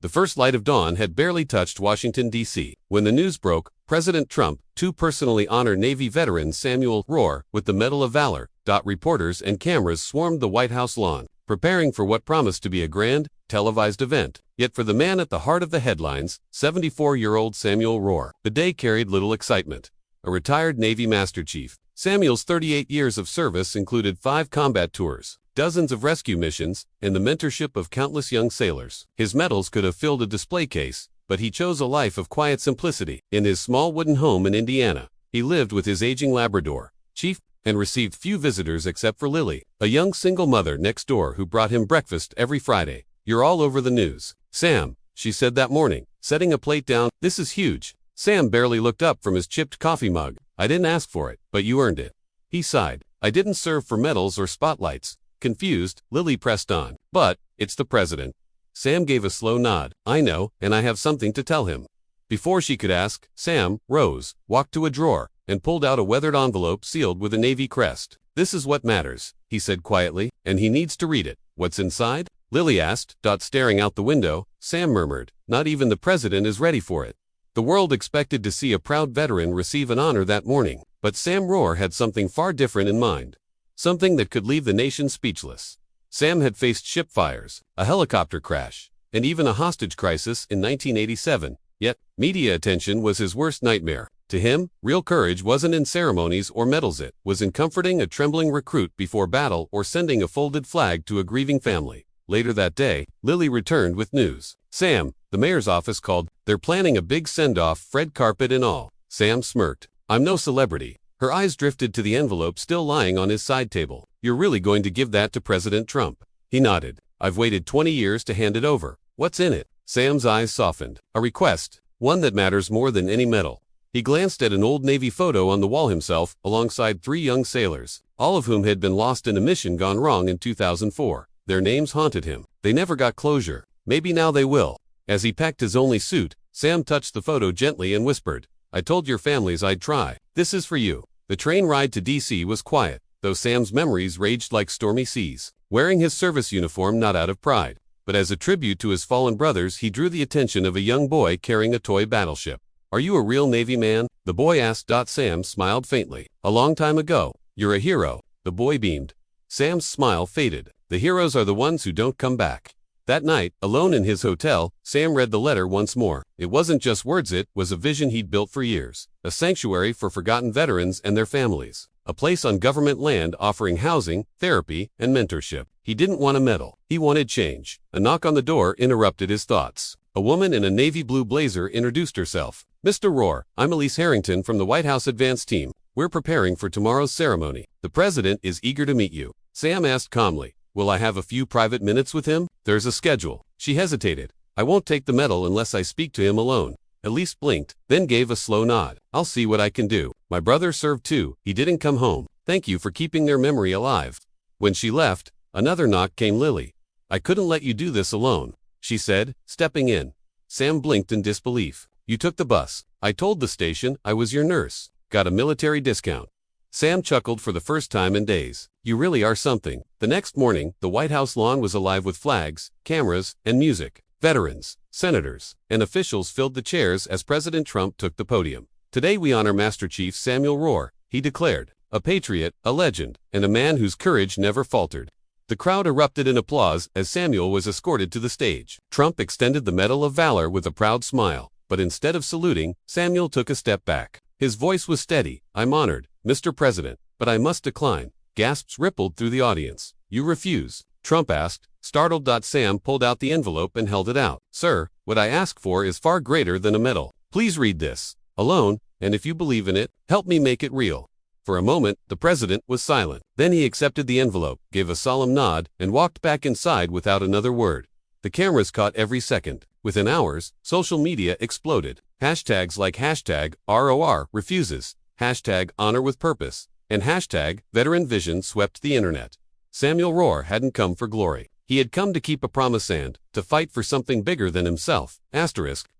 The first light of dawn had barely touched Washington, D.C. when the news broke. President Trump, to personally honor Navy veteran Samuel Rourke with the Medal of Valor. Reporters and cameras swarmed the White House lawn, preparing for what promised to be a grand, televised event. Yet for the man at the heart of the headlines, 74-year-old Samuel Rourke, the day carried little excitement. A retired Navy Master Chief, Samuel's 38 years of service included 5 combat tours, dozens of rescue missions, and the mentorship of countless young sailors. His medals could have filled a display case, but he chose a life of quiet simplicity. In his small wooden home in Indiana, he lived with his aging Labrador, Chief, and received few visitors except for Lily, a young single mother next door who brought him breakfast every Friday. "You're all over the news, Sam," she said that morning, setting a plate down. "This is huge." Sam barely looked up from his chipped coffee mug. "I didn't ask for it, but you earned it." He sighed. "I didn't serve for medals or spotlights." Confused, Lily pressed on. "But, it's the president." Sam gave a slow nod. "I know, and I have something to tell him." Before she could ask, Sam rose, walked to a drawer, and pulled out a weathered envelope sealed with a Navy crest. "This is what matters," he said quietly, "and he needs to read it." "What's inside?" Lily asked, staring out the window. Sam murmured, "Not even the president is ready for it." The world expected to see a proud veteran receive an honor that morning, but Sam Rourke had something far different in mind. Something that could leave the nation speechless. Sam had faced ship fires, a helicopter crash, and even a hostage crisis in 1987, yet media attention was his worst nightmare. To him, real courage wasn't in ceremonies or medals, it was in comforting a trembling recruit before battle or sending a folded flag to a grieving family. Later that day, Lily returned with news. "Sam, the mayor's office called. They're planning a big send-off, red carpet and all." Sam smirked. "I'm no celebrity." Her eyes drifted to the envelope still lying on his side table. "You're really going to give that to President Trump?" He nodded. "I've waited 20 years to hand it over." "What's in it?" Sam's eyes softened. "A request, one that matters more than any medal." He glanced at an old Navy photo on the wall himself, alongside 3 young sailors, all of whom had been lost in a mission gone wrong in 2004. Their names haunted him. They never got closure. Maybe now they will. As he packed his only suit, Sam touched the photo gently and whispered, "I told your families I'd try. This is for you." The train ride to D.C. was quiet, though Sam's memories raged like stormy seas. Wearing his service uniform not out of pride, but as a tribute to his fallen brothers, he drew the attention of a young boy carrying a toy battleship. "Are you a real Navy man?" the boy asked. Sam smiled faintly. "A long time ago." "You're a hero," the boy beamed. Sam's smile faded. "The heroes are the ones who don't come back." That night, alone in his hotel, Sam read the letter once more. It wasn't just words, it was a vision he'd built for years. A sanctuary for forgotten veterans and their families. A place on government land offering housing, therapy, and mentorship. He didn't want a medal. He wanted change. A knock on the door interrupted his thoughts. A woman in a navy blue blazer introduced herself. "Mr. Rourke, I'm Elise Harrington from the White House Advance Team. We're preparing for tomorrow's ceremony. The president is eager to meet you." Sam asked calmly, "Will I have a few private minutes with him?" "There's a schedule." She hesitated. "I won't take the medal unless I speak to him alone." Elise blinked, then gave a slow nod. "I'll see what I can do. My brother served too. He didn't come home. Thank you for keeping their memory alive." When she left, another knock came. "Lily, I couldn't let you do this alone," she said, stepping in. Sam blinked in disbelief. "You took the bus. I told the station I was your nurse. Got a military discount." Sam chuckled for the first time in days. "You really are something." The next morning, the White House lawn was alive with flags, cameras, and music. Veterans, senators, and officials filled the chairs as President Trump took the podium. "Today we honor Master Chief Samuel Rourke," he declared. "A patriot, a legend, and a man whose courage never faltered." The crowd erupted in applause as Samuel was escorted to the stage. Trump extended the Medal of Valor with a proud smile, but instead of saluting, Samuel took a step back. His voice was steady. "I'm honored, Mr. President, but I must decline." Gasps rippled through the audience. "You refuse?" Trump asked, startled. Sam pulled out the envelope and held it out. "Sir, what I ask for is far greater than a medal. Please read this. Alone, and if you believe in it, help me make it real." For a moment, the president was silent. Then he accepted the envelope, gave a solemn nod, and walked back inside without another word. The cameras caught every second. Within hours, social media exploded. Hashtags like hashtag ROR refuses, hashtag honor with purpose, and hashtag veteran vision swept the internet. Samuel Rourke hadn't come for glory. He had come to keep a promise and to fight for something bigger than himself.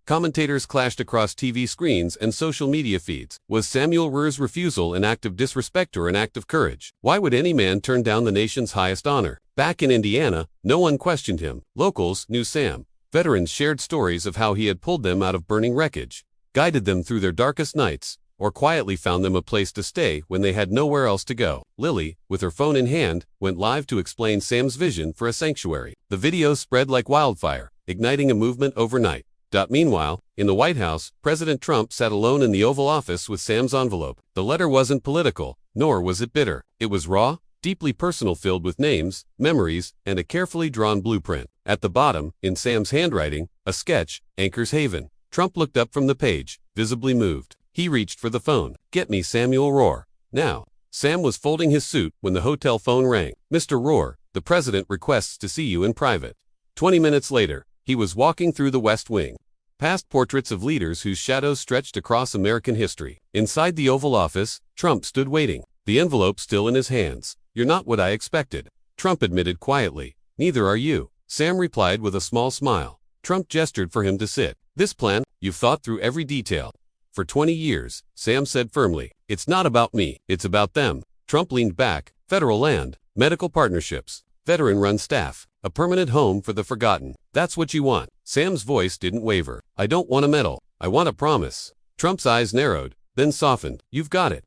Commentators clashed across TV screens and social media feeds. Was Samuel Rourke's refusal an act of disrespect or an act of courage? Why would any man turn down the nation's highest honor? Back in Indiana, no one questioned him. Locals knew Sam Veterans shared stories of how he had pulled them out of burning wreckage, guided them through their darkest nights, or quietly found them a place to stay when they had nowhere else to go. Lily, with her phone in hand, went live to explain Sam's vision for a sanctuary. The video spread like wildfire, igniting a movement overnight. Meanwhile, in the White House, President Trump sat alone in the Oval Office with Sam's envelope. The letter wasn't political, nor was it bitter. It was raw, deeply personal, filled with names, memories, and a carefully drawn blueprint. At the bottom, in Sam's handwriting, a sketch, Anchor's Haven. Trump looked up from the page, visibly moved. He reached for the phone. "Get me Samuel Rourke. Now." Sam was folding his suit when the hotel phone rang. "Mr. Rourke, the president requests to see you in private." 20 minutes later, he was walking through the West Wing, past portraits of leaders whose shadows stretched across American history. Inside the Oval Office, Trump stood waiting, the envelope still in his hands. "You're not what I expected," Trump admitted quietly. "Neither are you," Sam replied with a small smile. Trump gestured for him to sit. "This plan, you've thought through every detail." "For 20 years, Sam said firmly. "It's not about me, it's about them." Trump leaned back. "Federal land, medical partnerships, veteran-run staff, a permanent home for the forgotten. That's what you want." Sam's voice didn't waver. "I don't want a medal. I want a promise." Trump's eyes narrowed, then softened. "You've got it."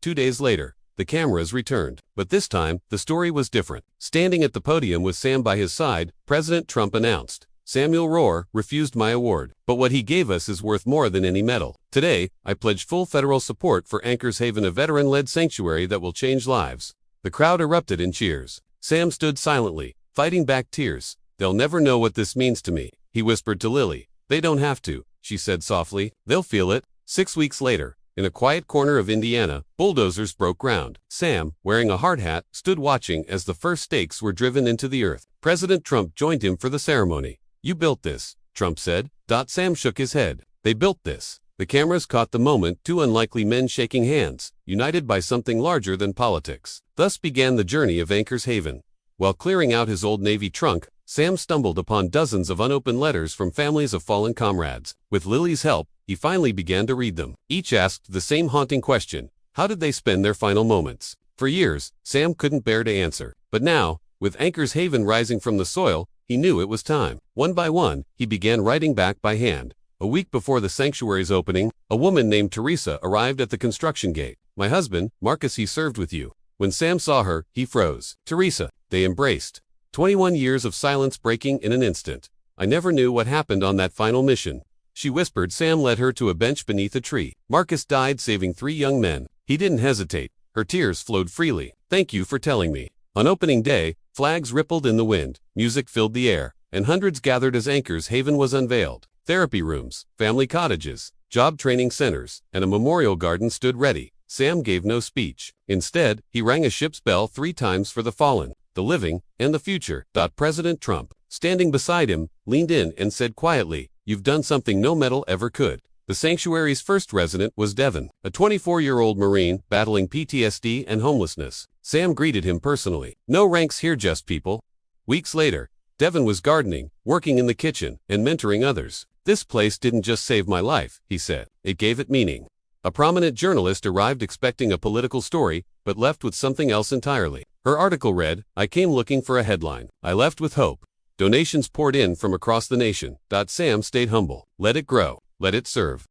2 days later, the cameras returned. But this time, the story was different. Standing at the podium with Sam by his side, President Trump announced, "Samuel Rourke refused my award, but what he gave us is worth more than any medal. Today, I pledge full federal support for Anchor's Haven, a veteran-led sanctuary that will change lives." The crowd erupted in cheers. Sam stood silently, fighting back tears. "They'll never know what this means to me," he whispered to Lily. "They don't have to," she said softly. "They'll feel it." 6 weeks later, in a quiet corner of Indiana, bulldozers broke ground. Sam, wearing a hard hat, stood watching as the first stakes were driven into the earth. President Trump joined him for the ceremony. "You built this," Trump said. Sam shook his head. "They built this." The cameras caught the moment, two unlikely men shaking hands, united by something larger than politics. Thus began the journey of Anchor's Haven. While clearing out his old Navy trunk, Sam stumbled upon dozens of unopened letters from families of fallen comrades. With Lily's help, he finally began to read them. Each asked the same haunting question: how did they spend their final moments? For years, Sam couldn't bear to answer. But now, with Anchor's Haven rising from the soil, he knew it was time. One by one, he began writing back by hand. A week before the sanctuary's opening, a woman named Teresa arrived at the construction gate. "My husband, Marcus, he served with you." When Sam saw her, he froze. "Teresa." They embraced. 21 years of silence breaking in an instant. "I never knew what happened on that final mission," she whispered. Sam led her to a bench beneath a tree. "Marcus died saving 3 young men." He didn't hesitate. Her tears flowed freely. "Thank you for telling me." On opening day, flags rippled in the wind, music filled the air, and hundreds gathered as Anchor's Haven was unveiled. Therapy rooms, family cottages, job training centers, and a memorial garden stood ready. Sam gave no speech. Instead, he rang a ship's bell 3 times for the fallen, the living, and the future. President Trump, standing beside him, leaned in and said quietly, "You've done something no medal ever could." The sanctuary's first resident was Devin, a 24-year-old Marine battling PTSD and homelessness. Sam greeted him personally. "No ranks here, just people." Weeks later, Devin was gardening, working in the kitchen, and mentoring others. "This place didn't just save my life," he said. "It gave it meaning." A prominent journalist arrived expecting a political story, but left with something else entirely. Her article read, "I came looking for a headline. I left with hope." Donations poured in from across the nation. Sam stayed humble. Let it grow. Let it serve.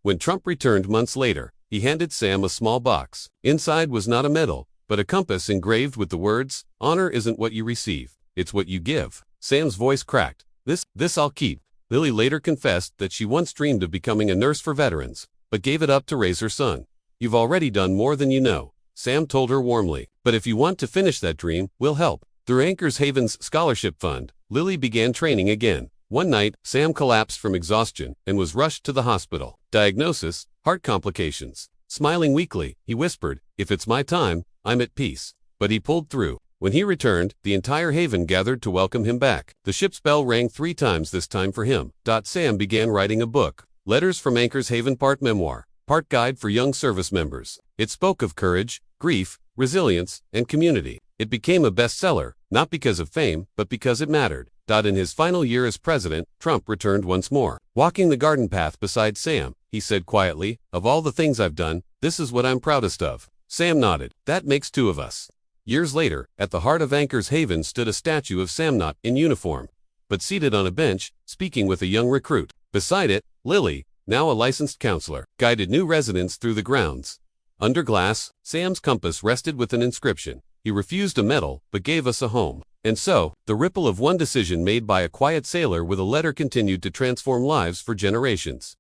When Trump returned months later, he handed Sam a small box. Inside was not a medal, but a compass engraved with the words, "Honor isn't what you receive, it's what you give." Sam's voice cracked. This I'll keep." Lily later confessed that she once dreamed of becoming a nurse for veterans, but gave it up to raise her son. "You've already done more than you know," Sam told her warmly. "But if you want to finish that dream, we'll help." Through Anchor's Haven's scholarship fund, Lily began training again. One night, Sam collapsed from exhaustion and was rushed to the hospital. Diagnosis: heart complications. Smiling weakly, he whispered, "If it's my time, I'm at peace." But he pulled through. When he returned, the entire Haven gathered to welcome him back. The ship's bell rang 3 times this time for him. Sam began writing a book. Letters from Anchor's Haven, part memoir, part guide for young service members. It spoke of courage, grief, resilience, and community. It became a bestseller, not because of fame, but because it mattered. In his final year as president, Trump returned once more. Walking the garden path beside Sam, he said quietly, "Of all the things I've done, this is what I'm proudest of." Sam nodded. "That makes 2 of us." Years later, at the heart of Anchor's Haven stood a statue of Samnot in uniform, but seated on a bench, speaking with a young recruit. Beside it, Lily, now a licensed counselor, guided new residents through the grounds. Under glass, Sam's compass rested with an inscription. He refused a medal, but gave us a home. And so, the ripple of one decision made by a quiet sailor with a letter continued to transform lives for generations.